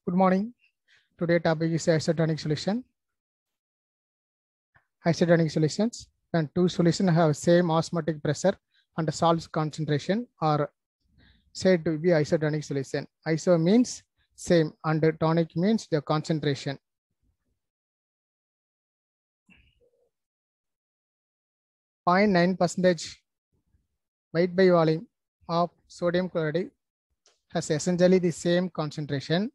Good morning. Today topic is isotonic solution. Isotonic solutions, when two solutions have same osmotic pressure and salt concentration are said to be isotonic solution. Iso means same and tonic means the concentration. .9% weight by volume of sodium chloride has essentially the same concentration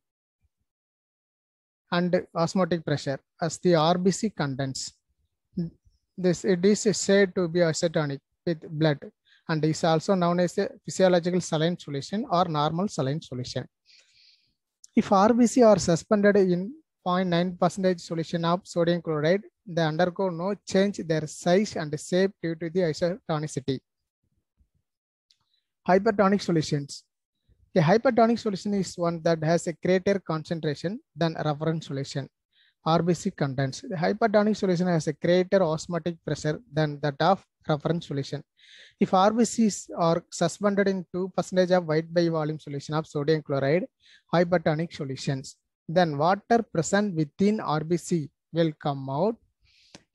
and osmotic pressure as the RBC contents. It is said to be isotonic with blood and is also known as a physiological saline solution or normal saline solution. If RBC are suspended in 0.9% solution of sodium chloride, they undergo no change their size and shape due to the isotonicity. Hypertonic solutions. A hypertonic solution is one that has a greater concentration than a reference solution. RBC contents. The hypertonic solution has a greater osmotic pressure than that of reference solution. If RBCs are suspended in 2% of weight by volume solution of sodium chloride, hypertonic solutions, then water present within RBC will come out.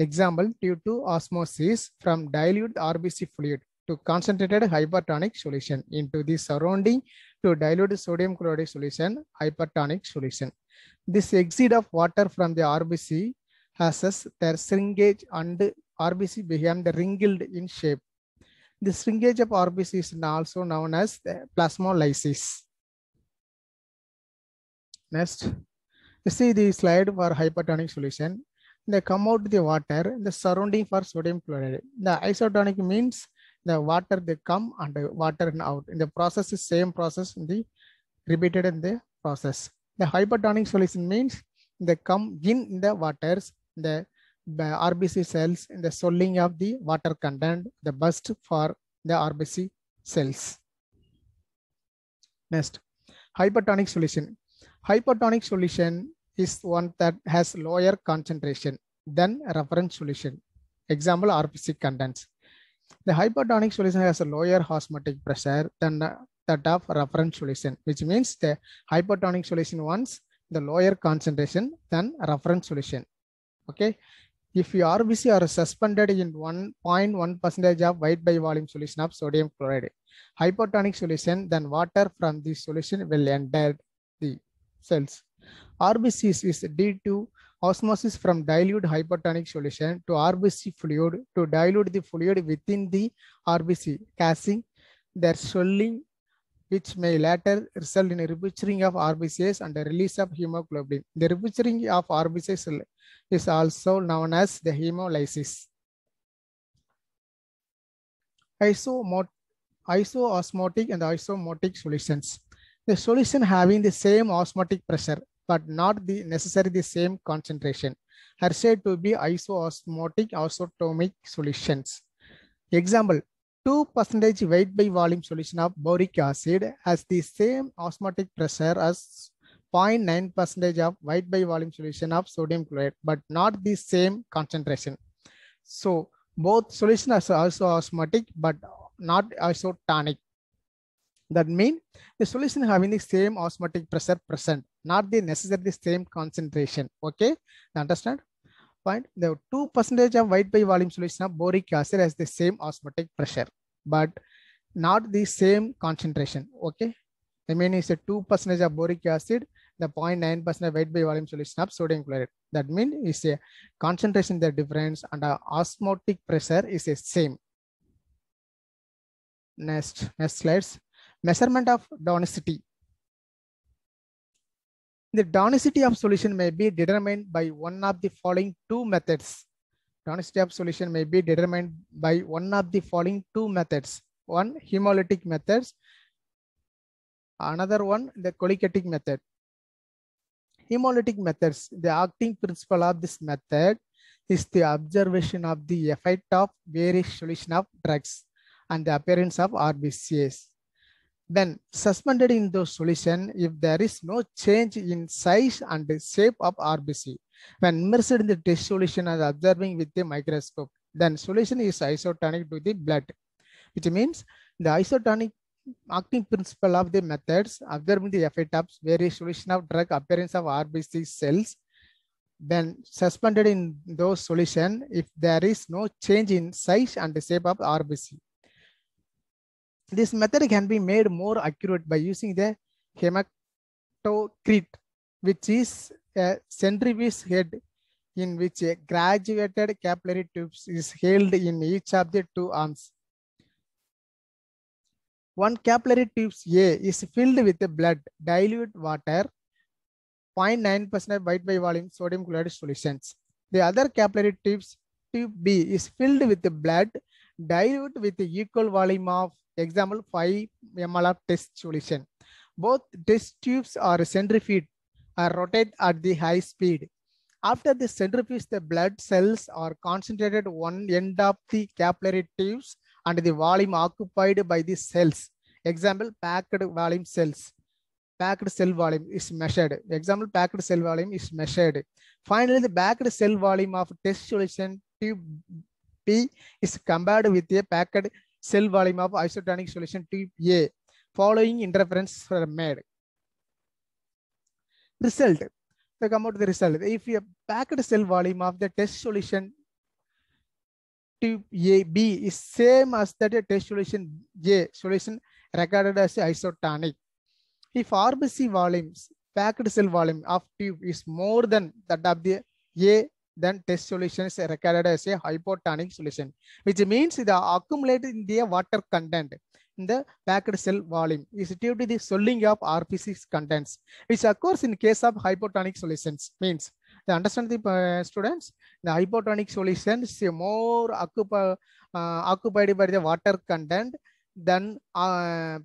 Example, due to osmosis from dilute RBC fluid to concentrated hypertonic solution into the surrounding to dilute sodium chloride solution, hypertonic solution. This exit of water from the RBC has their shrinkage and RBC became the wrinkled in shape. The shrinkage of RBC is also known as the plasmolysis. Next, you see the slide for hypertonic solution. They come out the water, the surrounding for sodium chloride. The isotonic means the water they come and the water out. In the process is same process in the repeated in the process. The hypertonic solution means they come in the waters, the RBC cells in the swelling of the water content, the burst for the RBC cells. Next, hypertonic solution. Hypertonic solution is one that has lower concentration than a reference solution. Example, RBC contents. The hypertonic solution has a lower osmotic pressure than that of reference solution, which means the hypertonic solution wants the lower concentration than reference solution. Okay. If your RBC are suspended in 1.1% of weight by volume solution of sodium chloride, hypertonic solution, then water from the solution will enter the cells. RBC is due to osmosis from dilute hypertonic solution to RBC fluid to dilute the fluid within the RBC, causing their swelling, which may later result in a rupturing of RBCs and the release of hemoglobin. The rupturing of RBCs is also known as the hemolysis. Isoosmotic and isomotic solutions. The solution having the same osmotic pressure but not necessarily the same concentration are said to be isoosmotic isotomic solutions. Example, 2% weight by volume solution of boric acid has the same osmotic pressure as 0.9% of weight by volume solution of sodium chloride, but not the same concentration. So both solutions are also osmotic, but not isotonic. That means the solution having the same osmotic pressure present, not the necessarily same concentration. Okay, understand? Point. The 2% of weight by volume solution of boric acid has the same osmotic pressure, but not the same concentration. Okay, I mean it's a 2% of boric acid, the 0.9% weight by volume solution of sodium chloride. That means it's a concentration the difference and the osmotic pressure is the same. Next slides. Measurement of tonicity. The tonicity of solution may be determined by one of the following two methods. Tonicity of solution may be determined by one of the following two methods. One, hemolytic methods. Another one, the colligative method. Hemolytic methods. The acting principle of this method is the observation of the effect of various solution of drugs and the appearance of RBCs. Then suspended in those solution, if there is no change in size and shape of RBC, when immersed in the test solution and observing with the microscope, then solution is isotonic to the blood, which means the isotonic Acting principle of the methods, observing the effect of various solution of drug appearance of RBC cells. Then suspended in those solution if there is no change in size and the shape of RBC. This method can be made more accurate by using the hematocrit, which is a centrifuge head in which a graduated capillary tube is held in each of the two arms. One capillary tube A is filled with blood, dilute water, 0.9% weight by volume sodium chloride solutions. The other capillary tube B is filled with blood, dilute with the equal volume of, example, 5 ml of test solution. Both test tubes are centrifuge or rotate at the high speed. After the centrifuge, the blood cells are concentrated at one end of the capillary tubes and the volume occupied by the cells. Example, packed volume cells. Packed cell volume is measured. Example, packed cell volume is measured. Finally, the packed cell volume of test solution tube P is compared with a packed cell volume of isotonic solution tube A. Following interference are made. Result. To come out the result. If a packed cell volume of the test solution tube A B is same as that test solution A solution recorded as isotonic. If RBC volumes, packed cell volume of tube is more than that of the A, then test solution is recorded as a hypotonic solution, which means the accumulated in the water content in the packed cell volume is due to the swelling of RBC contents, which occurs in case of hypotonic solutions. Means, they understand the students, the hypotonic solutions is more occupied by the water content than the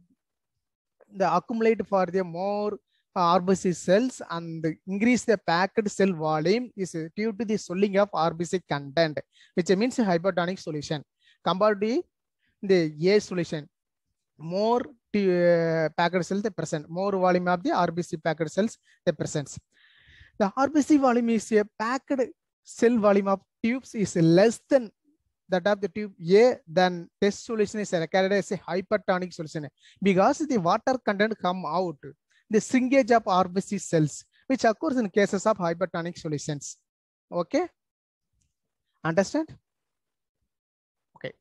accumulate for the more RBC cells, and increase the packed cell volume is due to the swelling of RBC content, which means hypotonic solution. Compared to the A solution, more packed cells they present, more volume of the RBC packed cells they present. The RBC volume is a packed cell volume of tubes is less than that of the tube A, then test solution is recorded as a hypertonic solution because the water content come out, the shrinkage of RBC cells, which occurs in cases of hypertonic solutions. Okay, understand? Okay,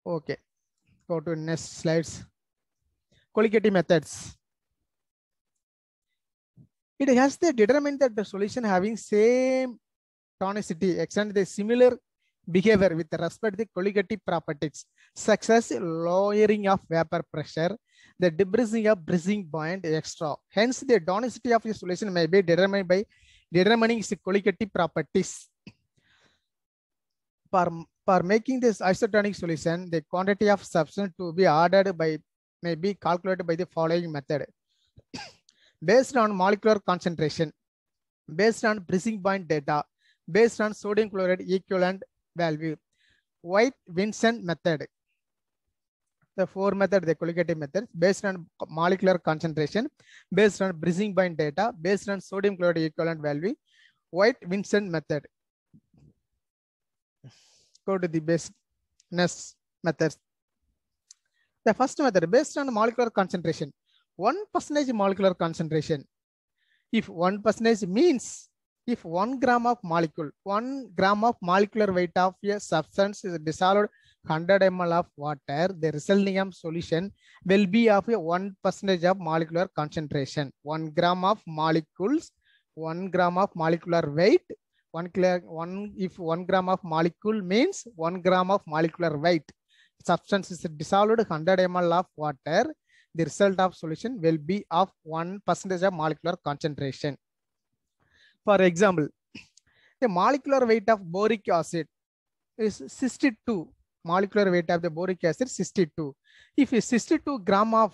okay. Go to next slides. Colligative methods. It has to determine that the solution having same tonicity extend the similar behavior with respect to the colligative properties, such as lowering of vapor pressure, the decreasing of breathing point, etc. Hence, the tonicity of the solution may be determined by determining its colligative properties. For making this isotonic solution, the quantity of substance to be ordered by may be calculated by the following method. Based on molecular concentration, based on breathing point data, based on sodium chloride equivalent value. White-Vincent method. The four method, the colligative method, based on molecular concentration, based on breathing point data, based on sodium chloride equivalent value. White-Vincent method. Go to the base next methods. The first method, based on molecular concentration, 1% molecular concentration. If 1% means if 1 gram of molecule, 1 gram of molecular weight of a substance is dissolved 100 ml of water, the resulting solution will be of a 1% of molecular concentration. 1 gram of molecules, 1 gram of molecular weight, if 1 gram of molecule means 1 gram of molecular weight. Substance is dissolved 100 ml of water, the result of solution will be of 1% of molecular concentration. For example, the molecular weight of boric acid is 62. Molecular weight of the boric acid 62. If 62 gram of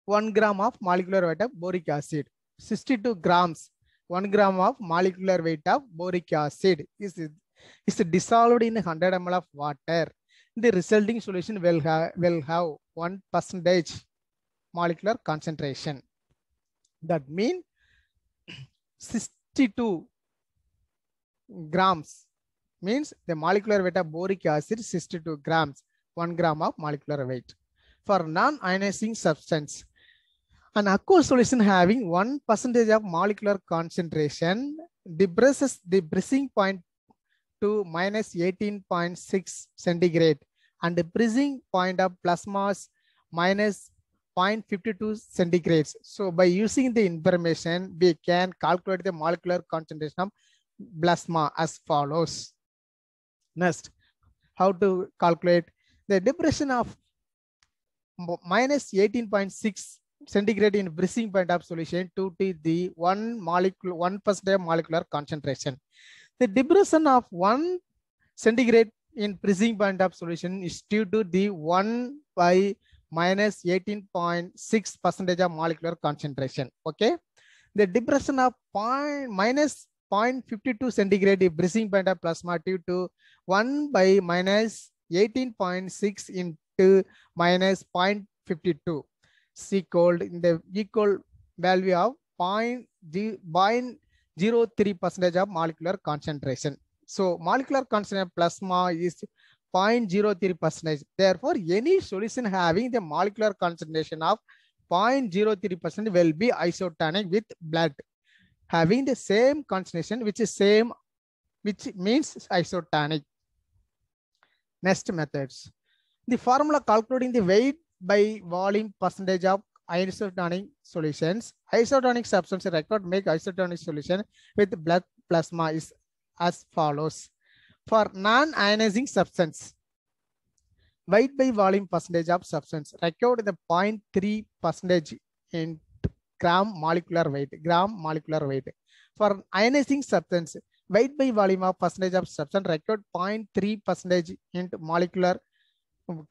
1 gram of molecular weight of boric acid, 62 grams, 1 gram of molecular weight of boric acid is dissolved in 100 ml of water. The resulting solution will have 1% molecular concentration. That means 62 grams means the molecular weight of boric acid 62 grams, 1 gram of molecular weight. For non-ionizing substance, an aqueous solution having 1% of molecular concentration depresses the breaking point to minus 18.6 centigrade and the breaking point of plasmas minus 0.52 centigrades. So by using the information, we can calculate the molecular concentration of plasma as follows. Next, how to calculate the depression of minus 18.6 centigrade in breaking point of solution to the 1% molecular concentration. The depression of 1 centigrade in breaking point of solution is due to the 1 by minus 18.6% of molecular concentration. Okay. The depression of minus 0.52 centigrade in breaking point of plasma due to 1 by minus 18.6 into minus 0.52 is equal in the equal value of 0.03% of molecular concentration. So molecular concentration of plasma is 0.03%. Therefore, any solution having the molecular concentration of 0.03% will be isotonic with blood having the same concentration, which means isotonic. Next methods. The formula calculating the weight by volume percentage of isotonic solutions. Isotonic substance required to make isotonic solution with blood plasma is as follows. For non-ionizing substance, weight by volume percentage of substance required the 0.3% in gram molecular weight. For ionizing substance, weight by volume of percentage of substance required 0.3% into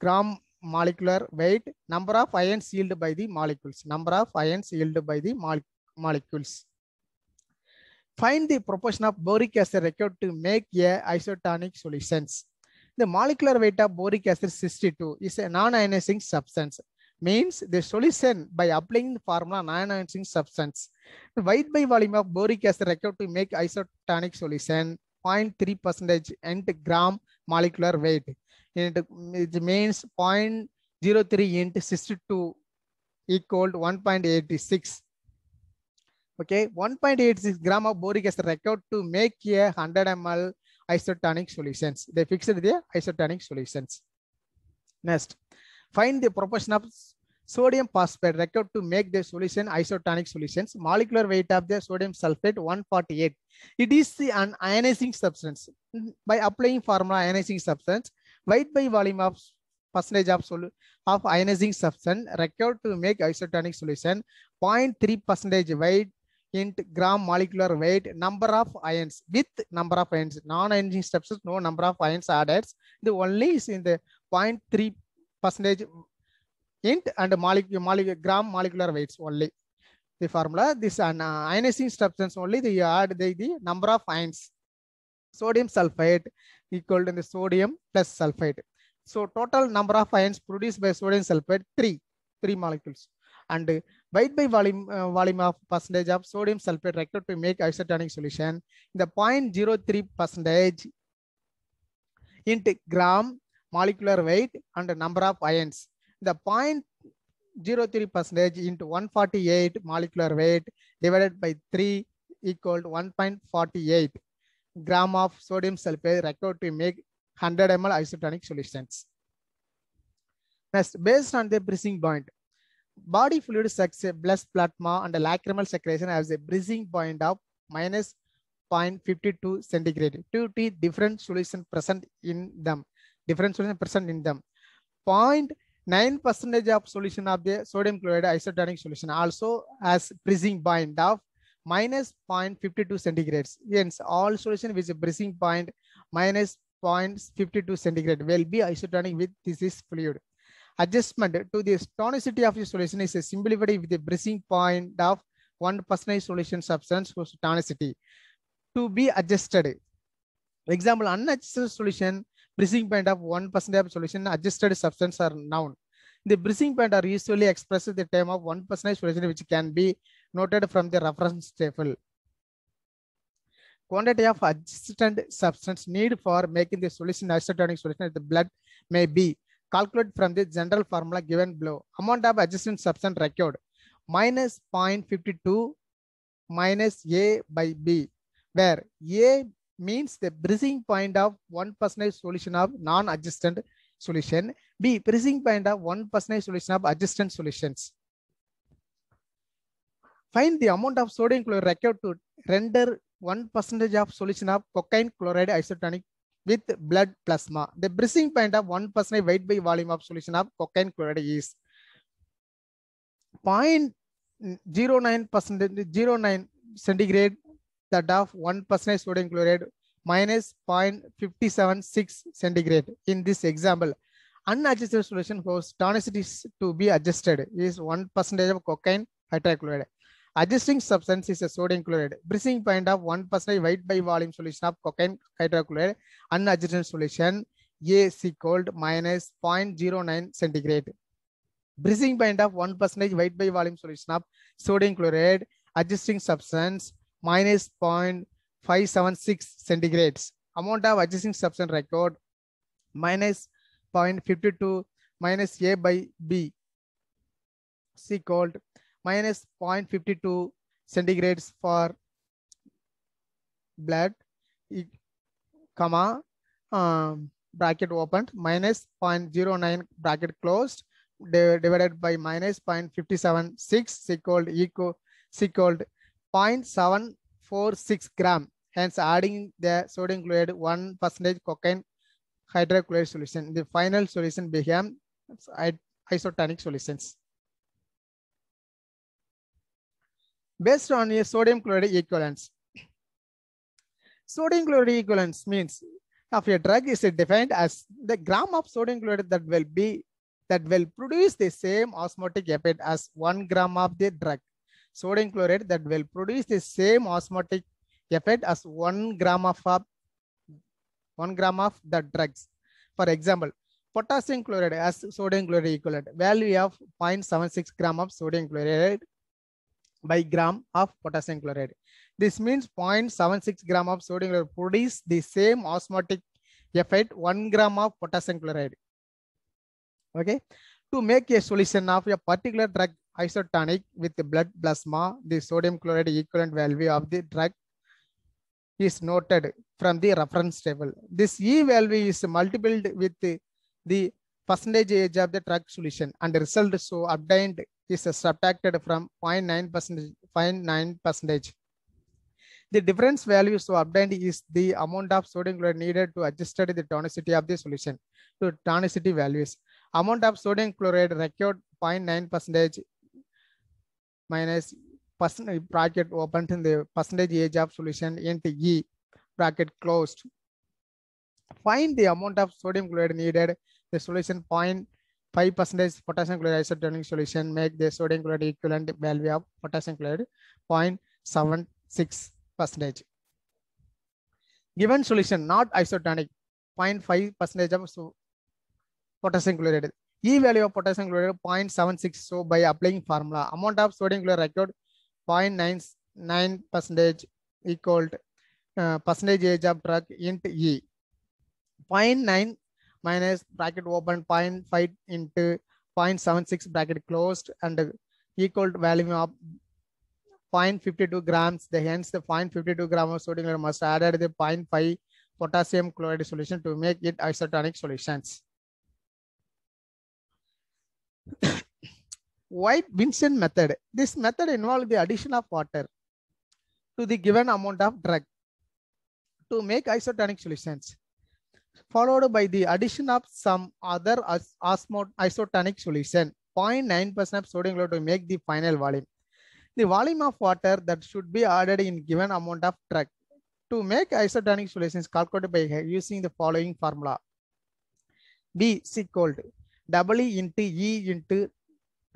gram molecular weight. Number of ions yielded by the molecules. Find the proportion of boric acid required to make a isotonic solutions. The molecular weight of boric acid 62 is a non-ionizing substance. Means the solution by applying the formula non-ionizing substance. The weight by volume of boric acid required to make isotonic solution 0.3% into gram molecular weight. It means 0.03 into 62 equal to 1.86. Okay, 1.86 gram of boric acid required to make a 100 ml isotonic solutions. They fixed the isotonic solutions. Next, find the proportion of sodium phosphate required to make the solution isotonic solutions. Molecular weight of the sodium sulfate 148. It is an ionizing substance. By applying formula ionizing substance, weight by volume of percentage of ionizing substance required to make isotonic solution 0.3% weight into gram molecular weight, number of ions with number of ions. Non-ionizing substance, no number of ions added. The only is in the 0.3% int and gram molecular weights only. The formula, this ionizing substance only, they add the number of ions. Sodium sulfate equal to the sodium plus sulfate. So total number of ions produced by sodium sulfate, 3 molecules. And weight by volume of percentage of sodium sulfate required to make isotonic solution, the 0.03% into gram molecular weight and the number of ions. The 0.03% into 148 molecular weight divided by 3 equal to 1.48 gram of sodium sulfate required to make 100 ml isotonic solutions. Next, based on the breaking point, body fluid sucks a blood plasma and a lacrimal secretion has a breaking point of minus 0.52 centigrade due to different solution present in them. 0.9% of solution of the sodium chloride isotonic solution also has breaking point of minus 0.52 centigrades. Hence, all solution with a breaking point minus 0.52 centigrade will be isotonic with this fluid. Adjustment to the tonicity of the solution is simplified with the breaking point of 1% solution substance whose tonicity to be adjusted. Example, unadjusted solution, breaking point of 1% of solution, adjusted substance are known. The breaking point are usually expressed in the term of 1% solution, which can be noted from the reference table. Quantity of adjusted substance needed for making the solution isotonic solution in the blood may be calculate from the general formula given below. Amount of adjacent substance required minus 0.52 minus A by B, where A means the breaking point of 1% solution of non-adjacent solution, B breaking point of 1% solution of adjacent solutions. Find the amount of sodium chloride required to render 1% of solution of cocaine chloride isotonic with blood plasma. The breaking point of 1% weight by volume of solution of cocaine chloride is 0.09 centigrade, that of 1% sodium chloride minus 0.576 centigrade. In this example, unadjusted solution whose tonicity to be adjusted is 1% of cocaine hydrochloride. Adjusting substance is a sodium chloride. Breaking point of 1% weight by volume solution of cocaine hydrochloride. Unadjusted solution A is equal to minus 0.09 centigrade. Breaking point of 1% weight by volume solution of sodium chloride. Adjusting substance minus 0.576 centigrades. Amount of adjusting substance record minus 0.52 minus A by B is equal to minus 0.52 centigrades for blood, comma, bracket opened, minus 0.09 bracket closed, divided by minus 0.576 equal to 0.746 gram. Hence, adding the sodium chloride 1% cocaine hydrochloride solution. The final solution became isotonic solutions. Based on a sodium chloride equivalence. Sodium chloride equivalence means if a drug is defined as the gram of sodium chloride that will produce the same osmotic effect as 1 gram of the drug. Sodium chloride that will produce the same osmotic effect as 1 gram of the drugs. For example, potassium chloride as sodium chloride equivalent, value of 0.76 gram of sodium chloride by gram of potassium chloride. This means 0.76 gram of sodium chloride produce the same osmotic effect 1 gram of potassium chloride. Okay, to make a solution of a particular drug isotonic with the blood plasma, the sodium chloride equivalent value of the drug is noted from the reference table. This E value is multiplied with the percentage age of the drug solution, and the result so obtained is subtracted from 0.9%. The difference value so obtained is the amount of sodium chloride needed to adjust the tonicity of the solution to tonicity values. Amount of sodium chloride required 0.9% minus bracket opened in the percentage age of solution into E bracket closed. Find the amount of sodium chloride needed. The solution 0.5% potassium chloride isotonic solution make the sodium chloride equivalent value of potassium chloride 0.76%. Given solution not isotonic 0.5% of potassium chloride. E value of potassium chloride 0.76. So by applying formula, amount of sodium chloride required 0.99% equal to percentage age of drug into E. 0.9 minus bracket open 0.5 into 0.76 bracket closed and equal to value of 0.52 grams. Hence the 0.52 gram of sodium chloride must added the 0.5 potassium chloride solution to make it isotonic solutions. White-Vincent method. This method involves the addition of water to the given amount of drug to make isotonic solutions, followed by the addition of some other isotonic solution, 0.9% of sodium chloride to make the final volume. The volume of water that should be added in given amount of drug to make isotonic solutions calculated by using the following formula. B is equal to W into E into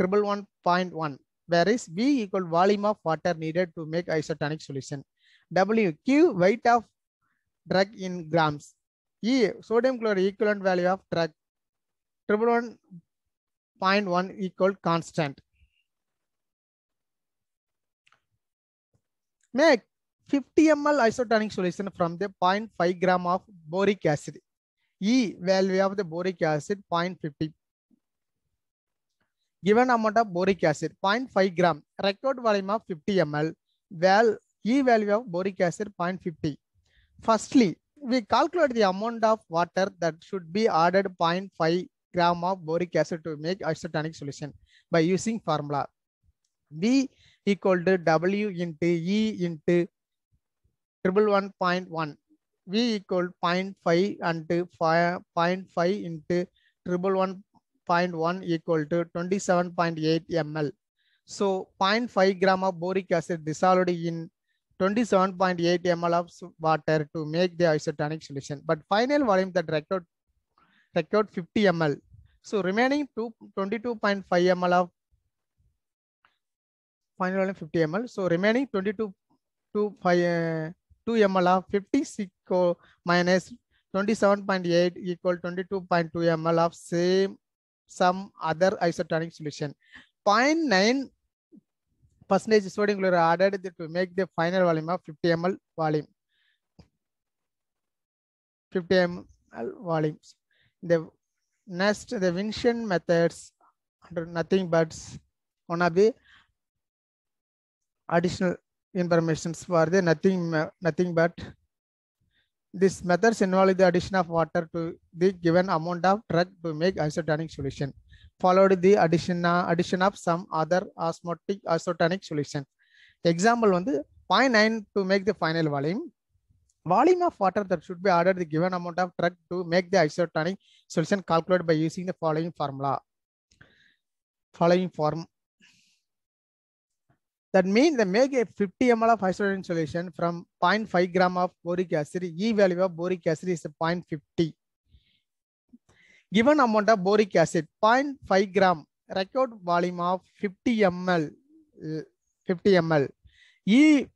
111.1, whereas V equal volume of water needed to make isotonic solution. W, Q weight of drug in grams. E, sodium chloride equivalent value of drug 111.1 equal constant. Make 50 ml isotonic solution from the 0.5 gram of boric acid. E value of the boric acid 0.50. Given amount of boric acid 0.5 gram. Record volume of 50 ml. E value of boric acid 0.50. Firstly, we calculate the amount of water that should be added 0.5 gram of boric acid to make isotonic solution by using formula. V equal to W into E into 111.1. V equal 0.5 and 0.5 into 111.1 equal to 27.8 ml. So 0.5 gram of boric acid dissolved in 27.8 ml of water to make the isotonic solution. But final volume that record 50 ml. So remaining 22.5 ml of final volume 50 ml. So remaining 2 ml of 50 minus 27.8 equal 22.2 ml of some other isotonic solution. 0.9% sodium chloride added to make the final volume of 50 ml volume. 50 ml volumes. The next, the Vincent methods are nothing but one of the additional informations for the nothing but these methods involve the addition of water to the given amount of drug to make isotonic solution, followed the addition of some other osmotic isotonic solution. Example on the 0.9 to make the final volume. Volume of water that should be added the given amount of drug to make the isotonic solution calculated by using the following formula. That means they make a 50 ml of isotonic solution from 0.5 gram of boric acid. E value of boric acid is 0.50. Given amount of boric acid 0.5 gram. Record volume of 50 ml. E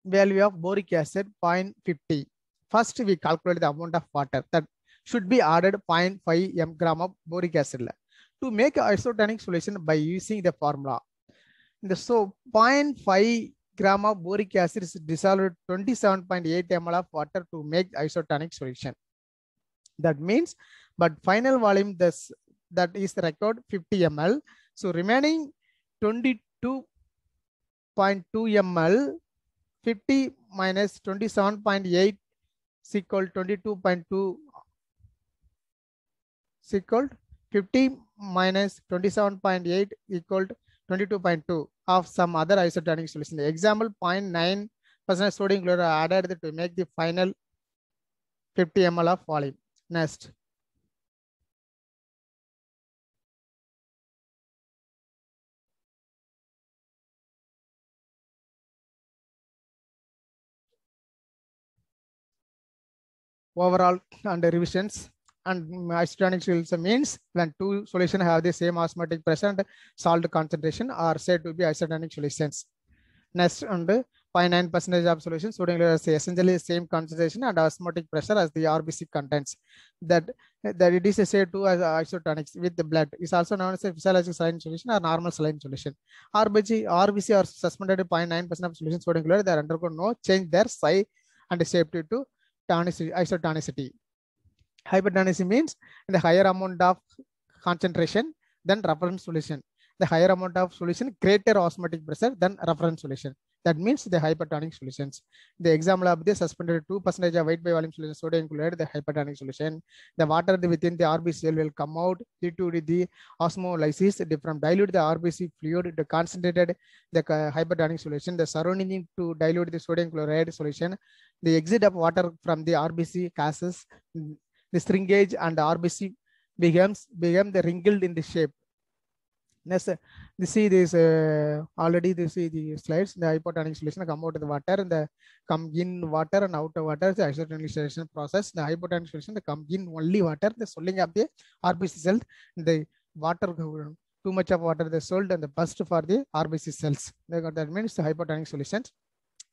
value of boric acid 0.50. First, we calculate the amount of water that should be added 0.5 gram of boric acid to make an isotonic solution by using the formula. So 0.5 gram of boric acid is dissolved 27.8 ml of water to make isotonic solution. That means, but final volume that is the record 50 ml. So remaining 22.2 ml, 50 minus 27.8 is equal 22.2 is equal 50 minus 27.8 equal 22.2 of some other isotonic solution. Example 0.9% sodium chloride added to make the final 50 ml of volume. Next. Overall and revisions. And isotonic solution means when two solutions have the same osmotic pressure and salt concentration are said to be isotonic solutions. Next, and 0.9% of solution sodium chloride is essentially the same concentration and osmotic pressure as the RBC contains. That it is said to as isotonics with the blood is also known as a physiological saline solution or normal saline solution. RBC are suspended to 0.9% of solution sodium chloride. They undergo no change their size and shape due to isotonicity. Hypertonicity means the higher amount of concentration than reference solution. The higher amount of solution, greater osmotic pressure than reference solution. That means the hypertonic solutions. The example of the suspended 2% of weight by volume solution sodium chloride, the hypertonic solution. The water within the RBC cell will come out due to the osmolysis from dilute the RBC fluid to concentrated the hypertonic solution. The surrounding to dilute the sodium chloride solution. The exit of water from the RBC causes the shrinkage and the RBC became the wrinkled in the shape. Next, you see this already. You see the slides. The hypotonic solution come out of the water and the come in water and out of water. The isotonic solution process. The hypotonic solution the come in only water. The swelling of the RBC cells. The water too much of water the sold and the burst for the RBC cells. That means the hypotonic solutions.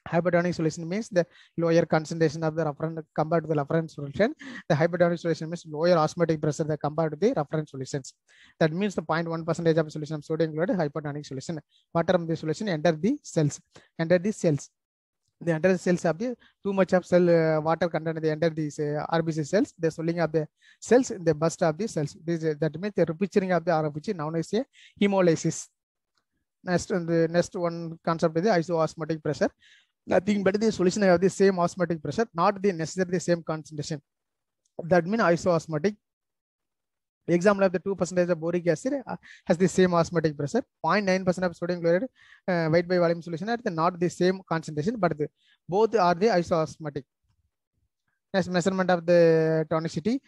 Hypertonic solution means the lower concentration of the reference compared to the reference solution. The hypertonic solution means lower osmotic pressure compared to the reference solutions. That means the 0.1% of solution of sodium chloride hypertonic solution. Water of the solution enter the cells. they enter the cells of the too much of cell water content, they enter these RBC cells, the swelling of the cells in the burst of the cells. That means the rupturing of the RBC known as a hemolysis. Next one concept is the isoosmotic pressure. Nothing but the solution have the same osmotic pressure, not the necessarily the same concentration. That means isoosmotic. Example of the 2% of boric acid has the same osmotic pressure. 0.9% of sodium chloride weight by volume solution are not the same concentration, but both are the isoosmotic. Next, measurement of the tonicity.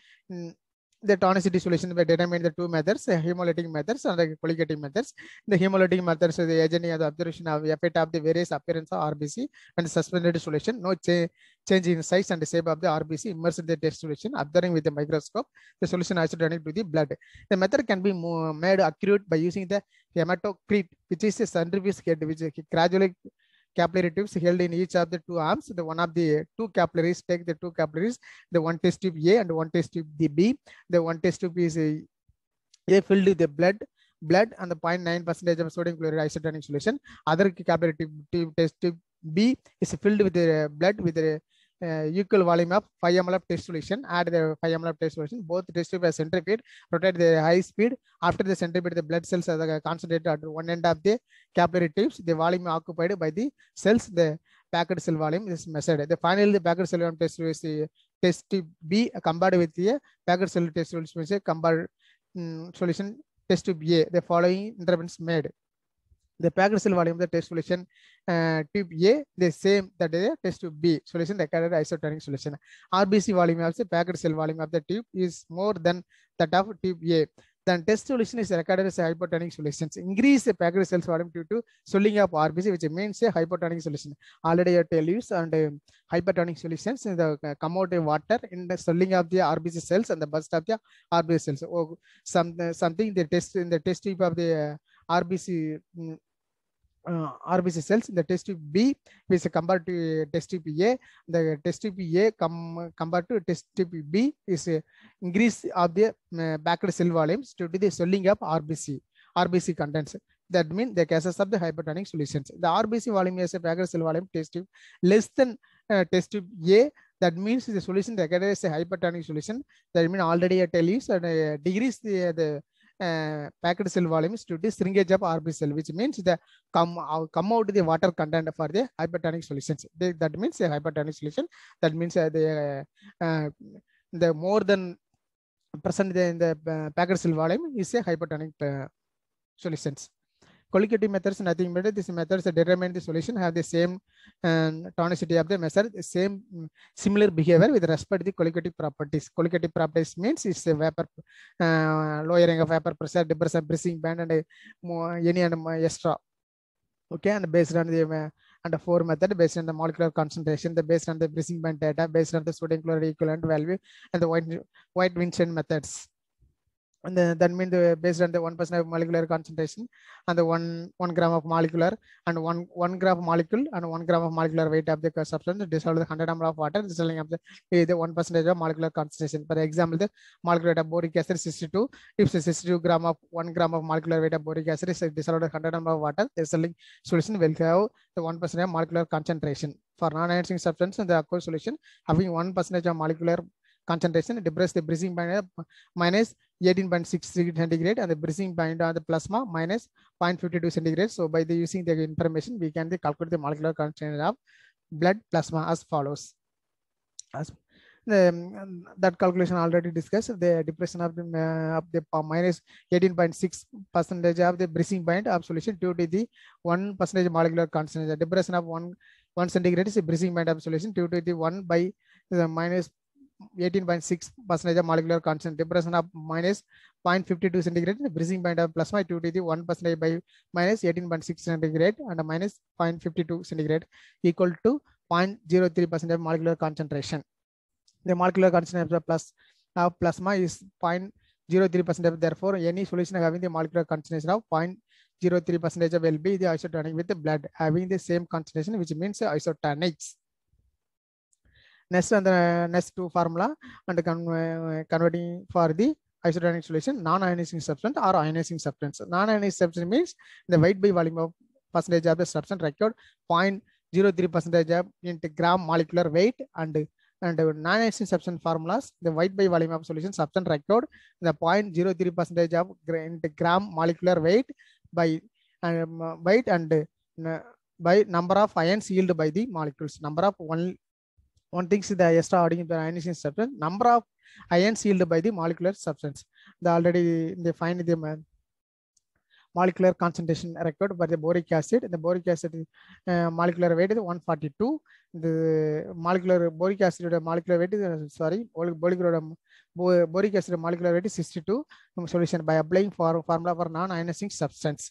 The tonicity solution by determining the two methods, hemolytic methods and the colligating methods. The hemolytic methods is the agent of the observation of the effect of the various appearance of RBC and suspended solution. No change in size and shape of the RBC immersed in the test solution. Observing with the microscope, the solution isotonic to the blood. The method can be made accurate by using the hematocrit, which is a centrifuge head, which gradually capillary tubes held in each of the two arms. The one of the two capillaries, take the two capillaries, the one test tube A and one test tube B. The one test tube is A filled with the blood and the 0.9% of sodium chloride isotonic solution. Other capillary tube test tube B is filled with the blood with the equal volume of 5 ml of test solution. Add the 5 ml of test solution. Both test tube are centrifuge, rotate the high speed. After the centrifuge, the blood cells are concentrated at one end of the capillary tubes. The volume occupied by the cells, the packed cell volume is measured. The finally, the packed cell volume test is the test tube B compared with the packed cell test solution is a compared solution test tube A. The following interventions made. The packed cell volume of the test solution tube A, the same that is the test tube B solution recorded isotonic solution. RBC volume of the packed cell volume of the tube is more than that of tube A. Then test solution is recorded as a hypotonic solutions. Increase the packed cells volume due to swelling of RBC, which means a hypotonic solution. Already I tell you, and hypertonic solutions in the come out water in the swelling of the RBC cells and the burst of the RBC cells. Or something the test in the test tube of the RBC cells in the test tube B, which is compared to test tube A. The test tube A compared to test tube B is increase of the packed cell volumes due to the swelling of RBC contents. That means the cases of the hypertonic solutions. The RBC volume is a packed cell volume test tube less than test tube A. That means the solution recorded as a hypertonic solution. That means already I tell you, and decrease the packed cell volumes due to shrinkage of RBC cell, which means the come out the water content for the hypertonic solutions. That means a hypertonic solution. That means the more than percent in the packed cell volume is a hypertonic solutions. Colligative methods, nothing but these methods determine the solution have the same tonicity of the measure, the same similar behavior with respect to the colligative properties. Colligative properties means it's a vapor lowering of vapor pressure, depression, pressing band, and any and extra. Okay, and based on the and the 4 method, based on the molecular concentration, the based on the pressing band data, based on the sodium chloride equivalent value, and the White-Vincent methods. And that means based on the 1% of molecular concentration and the 1 gram of molecular and 1 gram of molecule and 1 gram of molecular weight of the substance dissolved the 100 ml of water, resulting of the 1% of molecular concentration. For example, the molecular weight of boric acid 62. If 62 gram of 1 gram of molecular weight of boric acid is dissolved 100 ml of water, the resulting solution will have the 1% of molecular concentration. For non-ionizing substance, the aqueous solution having 1% of molecular concentration, depress the breathing point minus 18.6 centigrade and the breathing point on the plasma minus 0.52 centigrade. So by the using the information, we can calculate the molecular concentration of blood plasma as follows. As that calculation already discussed, the depression of the minus 18.6% of the breathing point of solution due to the 1% molecular concentration. The depression of 1 centigrade is a breathing point of solution due to the 1 by the minus 18.6% of molecular concentration. Depression of minus 0.52 centigrade, the breathing point of plasma due to the 1% by minus 18.6 centigrade and minus 0.52 centigrade equal to 0.03% of molecular concentration. The molecular concentration of plasma is 0.03%. Therefore, any solution having the molecular concentration of 0.03% will be the isotonic with the blood having the same concentration, which means isotonics. Next, on the next 2 formula and converting for the isotonic solution, non-ionizing substance or ionizing substance. Non-ionizing substance means the weight by volume of percentage of the substance required 0.3% of into gram molecular weight and non-acid substance formulas. The weight by volume of solution substance record the 0.03% of into gram molecular weight by weight and by number of ions yielded by the molecules. Number of one thing is the extra ordering the ionization substance. Number of ions yielded by the molecular substance. The already they find the molecular concentration record by the boric acid. The boric acid molecular weight is 142. The molecular boric acid molecular weight is boric acid molecular weight is 62. Solution by applying formula for non-ionizing substance.